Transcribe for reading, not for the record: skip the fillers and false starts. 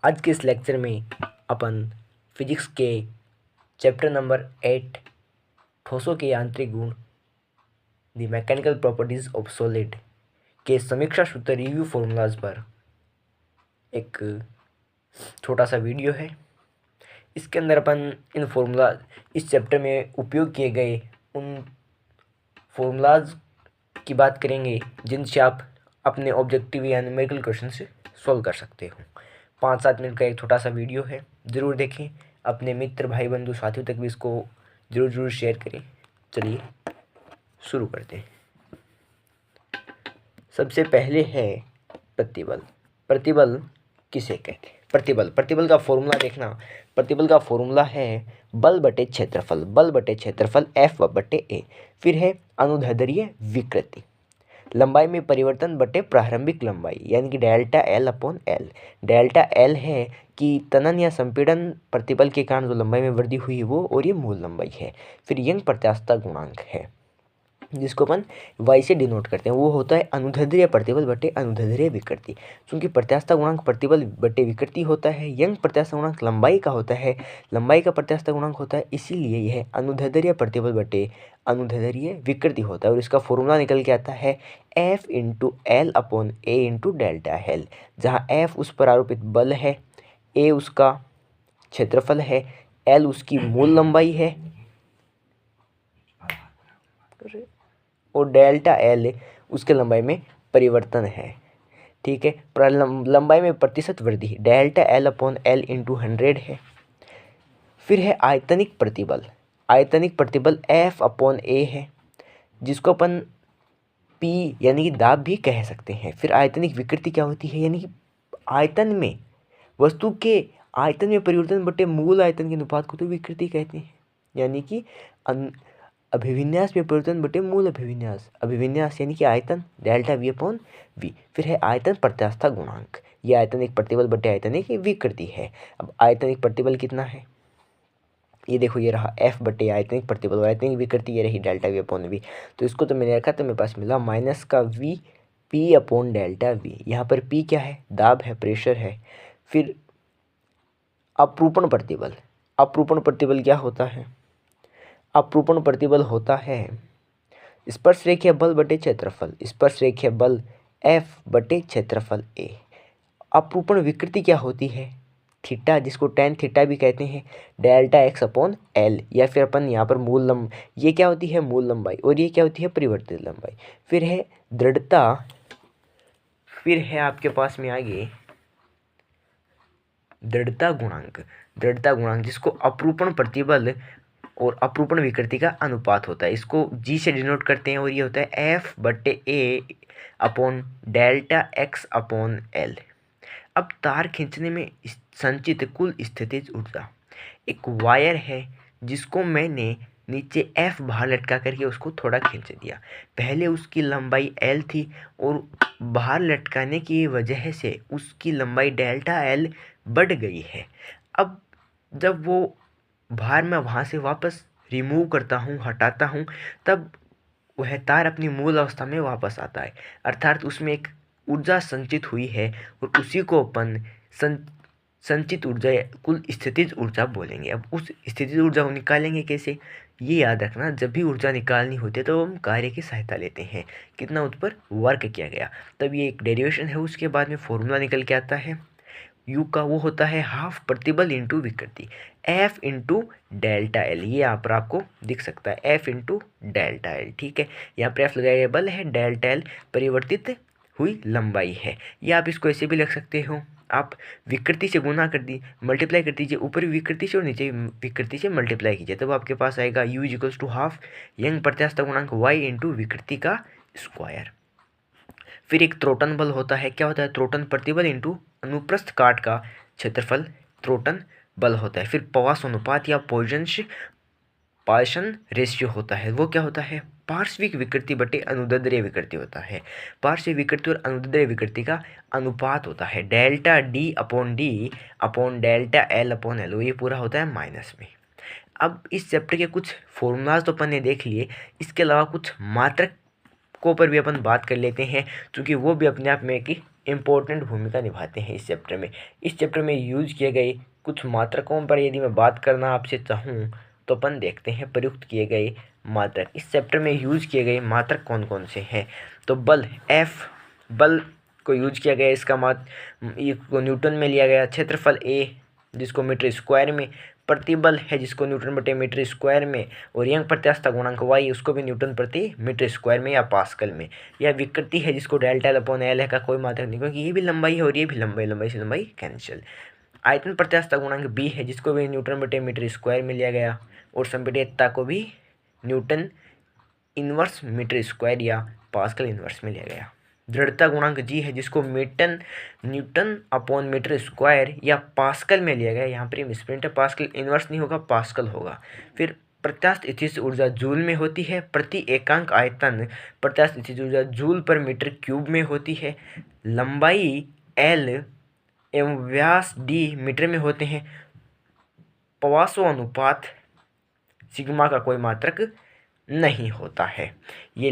आज के इस लेक्चर में अपन फिजिक्स के चैप्टर नंबर 8 ठोसों के यांत्रिक गुण the mechanical properties of solid के समीक्षा सूत्र रिव्यू फॉर्मूलाज पर एक छोटा सा वीडियो है। इसके अंदर अपन इन फॉर्मूला इस चैप्टर में उपयोग किए गए उन फॉर्मूलाज की बात करेंगे जिनसे आप अपने ऑब्जेक्टिव या न्यूमेरिकल क्वेश्चन से सॉल्व कर सकते हो। 5-7 मिनट का एक छोटा सा वीडियो है, ज़रूर देखें। अपने मित्र, भाई, बंधु, साथियों तक भी इसको ज़रूर शेयर करें। चलिए शुरू करते हैं। सबसे पहले है प्रतिबल। प्रतिबल किसे कहते हैं? प्रतिबल का फॉर्मूला देखना। प्रतिबल का फॉर्मूला है बल बटे क्षेत्रफल। बल बटे क्षेत्रफल F बटे A। फिर है अनुदैर्ध्य विकृति, लंबाई में परिवर्तन बटे प्रारंभिक लंबाई, यानी कि delta L upon L। Delta L है कि तनन या संपीड़न प्रतिबल के कारण जो लंबाई में वृद्धि हुई है वो, और ये मूल लंबाई है। फिर यंग प्रत्यास्थता गुणांक है जिसको अपन y से डिनोट करते हैं, वो होता है अनुदैर्ध्य प्रतिबल बटे अनुदैर्ध्य विकृति। क्योंकि प्रत्यास्थता गुणांक प्रतिबल बटे विकृति होता है, यंग प्रत्यास्थता गुणांक लंबाई का होता है, लंबाई का प्रत्यास्थता गुणांक होता है, इसीलिए यह अनुदैर्ध्य प्रतिबल बटे अनुदैर्ध्य विकृति होता है। और इसका फॉर्मूला निकल के आता है F इंटू एल अपॉन ए इंटू डेल्टा एल, जहाँ F उस पर आरोपित बल है, A उसका क्षेत्रफल है, L उसकी मूल लंबाई है और डेल्टा एल उसके लंबाई में परिवर्तन है। ठीक है, लंबाई में प्रतिशत वृद्धि delta L upon L into 100 है। फिर है आयतनिक प्रतिबल। आयतनिक प्रतिबल F अपॉन A है जिसको अपन P यानी कि दाब भी कह सकते हैं। फिर आयतनिक विकृति क्या होती है, यानी कि आयतन में वस्तु के आयतन में परिवर्तन बटे मूल आयतन के अनुपात को तो विकृति कहते हैं, यानी कि अभिविन्यास में परिवर्तन बटे मूल अभिविन्यास। अभिविन्यास यानी कि आयतन डेल्टा V अपॉन V। फिर है आयतन प्रत्यास्थता गुणांक, ये आयतनिक प्रतिबल बटे आयतनिक विकृति है। अब आयतनिक प्रतिबल कितना है, ये देखो, ये रहा F बटे आयतनिक प्रतिबल, आयतनिक विकृति ये रही डेल्टा V अपॉन V। तो इसको तो मैंने रखा, तो मेरे पास मिला माइनस का V P upon delta V। यहाँ पर P क्या है, दाब है, प्रेशर है। फिर अपरूपण प्रतिबल। अपरूपण प्रतिबल क्या होता है, अपरूपण प्रतिबल होता है स्पर्श रेखीय बल बटे क्षेत्रफल। स्पर्श रेखीय बल F बटे क्षेत्रफल A। अपरूपण विकृति क्या होती है, थीटा, जिसको tan थीटा भी कहते हैं, डेल्टा x अपॉन L, या फिर अपन यहाँ पर ये क्या होती है, मूल लंबाई, और ये क्या होती है, परिवर्तित लंबाई। फिर है दृढ़ता। फिर है आपके पास में आगे दृढ़ता गुणांक। दृढ़ता गुणांक जिसको अपरूपण प्रतिबल और अपरूपण विकृति का अनुपात होता है, इसको G से डिनोट करते हैं, और ये होता है F बटे A upon delta x upon L। अब तार खींचने में संचित कुल स्थितिज ऊर्जा। एक वायर है जिसको मैंने नीचे F बाहर लटका करके उसको थोड़ा खींच दिया। पहले उसकी लंबाई L थी और बाहर लटकाने की वजह से उसकी लंबाई डेल्टा L बढ़ गई है। अब जब वो बाहर मैं वहाँ से वापस रिमूव करता हूँ, हटाता हूँ, तब वह तार अपनी मूल अवस्था में वापस आता है, अर्थात उसमें एक ऊर्जा संचित हुई है, और उसी को अपन संचित ऊर्जा या कुल स्थितिज ऊर्जा बोलेंगे। अब उस स्थितिज ऊर्जा को निकालेंगे कैसे, ये याद रखना, जब भी ऊर्जा निकालनी होती है तो हम कार्य की सहायता लेते हैं, कितना उस पर वर्क किया गया, तब ये एक डेरिवेशन है। उसके बाद में फॉर्मूला निकल के आता है U का, वो होता है हाफ प्रतिबल इंटू विकृति, F इंटू डेल्टा एल। ये यहाँ पर आपको दिख सकता है F इंटू डेल्टा एल। ठीक है, यहाँ पर F लगाया गया बल है, डेल्टा एल परिवर्तित हुई लंबाई है। या आप इसको ऐसे भी लिख सकते हो, आप विकृति से गुना कर दी, मल्टीप्लाई कर दीजिए, ऊपर विकृति से और नीचे विकृति से मल्टीप्लाई कीजिए, तब आपके पास आएगा U equals to half Young प्रत्यास्थता गुणांक Y इंटू विकृति का स्क्वायर। फिर एक त्रोटन बल होता है, क्या होता है, त्रोटन प्रतिबल इंटू अनुप्रस्थ काट का क्षेत्रफल, त्रोटन बल होता है। फिर पॉइसन अनुपात या पॉइसन रेशियो होता है, वो क्या होता है, पार्श्विक विकृति बटे अनुदैर्ध्य विकृति होता है। पार्श्विक विकृति और अनुदैर्ध्य विकृति का अनुपात होता है delta D upon delta L upon L, ये पूरा होता है माइनस में। अब इस चैप्टर के कुछ फॉर्मूलाज तो अपन ने देख लिए, इसके अलावा कुछ मात्रकों पर भी अपन बात कर लेते हैं, क्योंकि वो भी अपने आप में एक इम्पोर्टेंट भूमिका निभाते हैं इस चैप्टर में। इस चैप्टर में यूज किए गए कुछ मात्रकों पर यदि मैं बात करना आपसे चाहूँ तो अपन देखते हैं प्रयुक्त किए गए मात्रक। इस चैप्टर में यूज किए गए मात्रक कौन कौन से हैं। तो बल, एफ बल को यूज किया गया, इसका को न्यूटन में लिया गया। क्षेत्रफल ए जिसको मीटर स्क्वायर में, प्रतिबल है जिसको न्यूटन बटे मीटर स्क्वायर में, और यंग प्रत्यास्थता गुणांक वाई उसको भी न्यूटन प्रति मीटर स्क्वायर में या पास्कल में। यह विकृति है जिसको डेल्टा एल अपॉन एल है का कोई मात्रक नहीं, क्योंकि ये भी लंबाई है और ये भी लंबाई, लंबाई से लंबाई कैंसिल। आयतन प्रत्यास्थता गुणांक बी है जिसको भी न्यूटन बटे मीटर स्क्वायर में लिया गया, और संपीड़ितता को भी न्यूटन इनवर्स मीटर स्क्वायर या पास्कल इनवर्स में लिया गया। दृढ़ता गुणांक जी है जिसको न्यूटन अपॉन मीटर स्क्वायर या पास्कल में लिया गया। यहाँ पर मिसप्रिंट है, पास्कल इनवर्स नहीं होगा, पास्कल होगा। फिर प्रत्यास्थ स्थितिज ऊर्जा जूल में होती है। प्रति एकांक आयतन प्रत्यास्थ स्थितिज ऊर्जा जूल पर मीटर क्यूब में होती है। लंबाई एल एवं व्यास डी मीटर में होते हैं। पवासो अनुपात सिग्मा का कोई मात्रक नहीं होता है। ये